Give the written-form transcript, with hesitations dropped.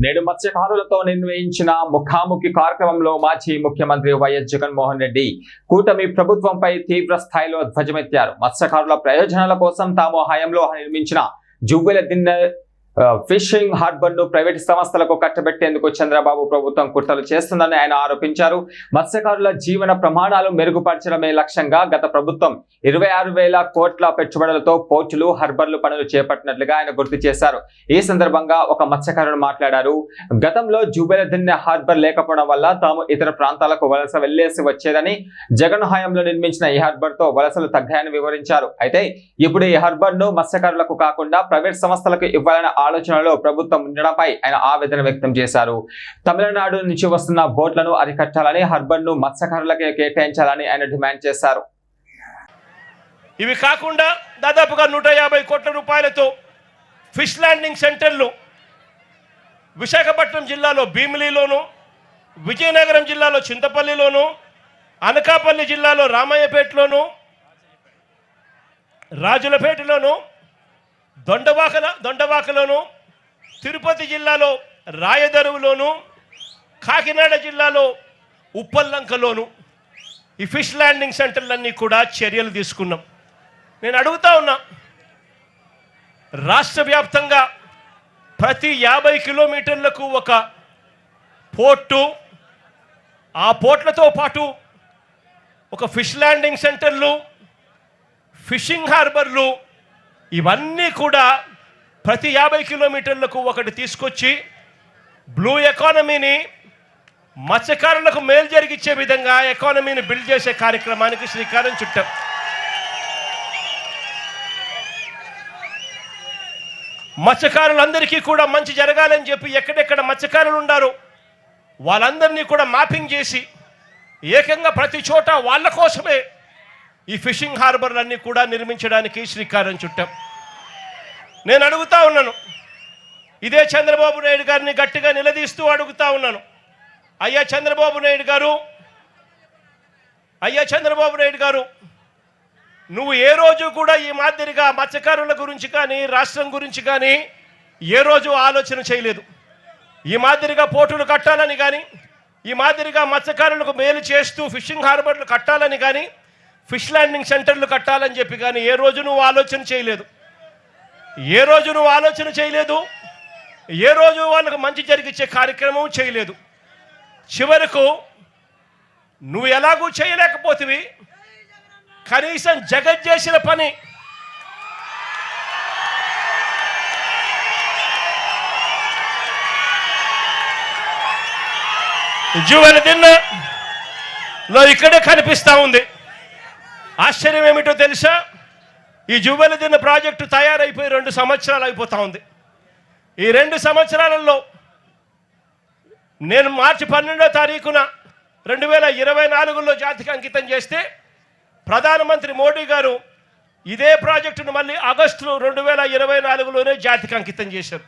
నేడు మత్స్యకారులతో నిర్వహించిన ముఖాముఖి కార్యక్రమంలో మాజీ ముఖ్యమంత్రి వైఎస్ జగన్మోహన్ రెడ్డి కూటమి ప్రభుత్వంపై తీవ్ర స్థాయిలో ధ్వజమెత్తారు. మత్స్యకారుల ప్రయోజనాల కోసం తాము హయాంలో నిర్మించిన జువ్వెలదిన్నె ఫిషింగ్ హార్బర్ ను ప్రైవేట్ సంస్థలకు కట్టబెట్టేందుకు చంద్రబాబు ప్రభుత్వం కుట్రలు చేస్తుందని ఆయన ఆరోపించారు. మత్స్యకారుల జీవన ప్రమాణాలు మెరుగుపరచడమే లక్ష్యంగా గత ప్రభుత్వం 26,000 కోట్ల పెట్టుబడులతో పోర్టులు హార్బర్లు పనులు చేపట్టినట్లుగా ఆయన గుర్తు చేశారు. ఈ సందర్భంగా ఒక మత్స్యకారుడు మాట్లాడారు. గతంలో జువ్వెలదిన్నె హార్బర్ లేకపోవడం వల్ల తాము ఇతర ప్రాంతాలకు వలస వెళ్లేసి వచ్చేదని, జగన్ హయాంలో నిర్మించిన ఈ హార్బర్ తో వలసలు తగ్గాయని వివరించారు. అయితే ఇప్పుడు ఈ హార్బర్ ను మత్స్యకారులకు కాకుండా ప్రైవేట్ సంస్థలకు ఇవ్వాలన్న ఆలోచనలో ప్రభుత్వం ఉండడంపై ఆయన ఆవేదన వ్యక్తం చేశారు. తమిళనాడు నుంచి వస్తున్న బోట్లను అరికట్టాలని, హార్బర్ ను మత్స్యకారులకే కేటాయించాలని ఆయన డిమాండ్ చేశారు. ఇవి కాకుండా దాదాపుగా 150 కోట్ల రూపాయలతో ఫిష్ ల్యాండింగ్ సెంటర్లు విశాఖపట్నం జిల్లాలో భీమిలిలోను, విజయనగరం జిల్లాలో చింతపల్లిలోను, అనకాపల్లి జిల్లాలో రామయ్యపేటలోను, రాజులపేటలోను, దొండవాకలోను, తిరుపతి జిల్లాలో రాయదరువులోను, కాకినాడ జిల్లాలో ఉప్పల్లంకలోను ఈ ఫిష్ ల్యాండింగ్ సెంటర్లన్నీ కూడా చర్యలు తీసుకున్నాం. నేను అడుగుతా ఉన్నా, రాష్ట్ర వ్యాప్తంగా ప్రతి 50 కిలోమీటర్లకు ఒక పోర్టు, ఆ పోర్ట్లతో పాటు ఒక ఫిష్ ల్యాండింగ్ సెంటర్లు, ఫిషింగ్ హార్బర్లు, ఇవన్నీ కూడా ప్రతి 50 కిలోమీటర్లకు ఒకటి తీసుకొచ్చి బ్లూ ఎకానమీని, మత్స్యకారులకు మేలు జరిగించే విధంగా ఎకానమీని బిల్డ్ చేసే కార్యక్రమానికి శ్రీకారం చుట్టాం. మత్స్యకారులందరికీ కూడా మంచి జరగాలని చెప్పి ఎక్కడెక్కడ మత్స్యకారులు ఉన్నారో వాళ్ళందరినీ కూడా మ్యాపింగ్ చేసి ఏకంగా ప్రతి చోట వాళ్ళ కోసమే ఈ ఫిషింగ్ హార్బర్లన్నీ కూడా నిర్మించడానికి శ్రీకారం చుట్టాం. నేను అడుగుతా ఉన్నాను, ఇదే చంద్రబాబు నాయుడు గారిని గట్టిగా నిలదీస్తూ అడుగుతా ఉన్నాను, అయ్యా చంద్రబాబు నాయుడు గారు, నువ్వు ఏ రోజు కూడా ఈ మాదిరిగా మత్స్యకారుల గురించి కానీ రాష్ట్రం గురించి కానీ ఏ రోజు ఆలోచన చేయలేదు. ఈ మాదిరిగా పోర్టులు కట్టాలని కానీ, ఈ మాదిరిగా మత్స్యకారులకు మేలు చేస్తూ ఫిషింగ్ హార్బర్లు కట్టాలని కానీ, ఫిష్ ల్యాండింగ్ సెంటర్లు కట్టాలని చెప్పి కానీ ఏ రోజు నువ్వు ఆలోచన చేయలేదు. ఏ రోజు వాళ్ళకు మంచి జరిగించే కార్యక్రమం చేయలేదు. చివరకు నువ్వు ఎలాగూ చేయలేకపోతివి, కనీసం జగన్ చేసిన పని జువ్వెలదిన్నెలో ఇక్కడే కనిపిస్తూ ఉంది. ఆశ్చర్యం ఏమిటో తెలుసా, ఈ జువ్వెలదిన్నె ప్రాజెక్టు తయారైపోయి 2 సంవత్సరాలు అయిపోతూ ఉంది. ఈ 2 సంవత్సరాలలో నేను మార్చి 12వ తారీఖున 2024లో జాతికి అంకితం చేస్తే ప్రధానమంత్రి మోడీ గారు ఇదే ప్రాజెక్టును మళ్ళీ ఆగస్టు 2024లోనే జాతికి అంకితం చేశారు.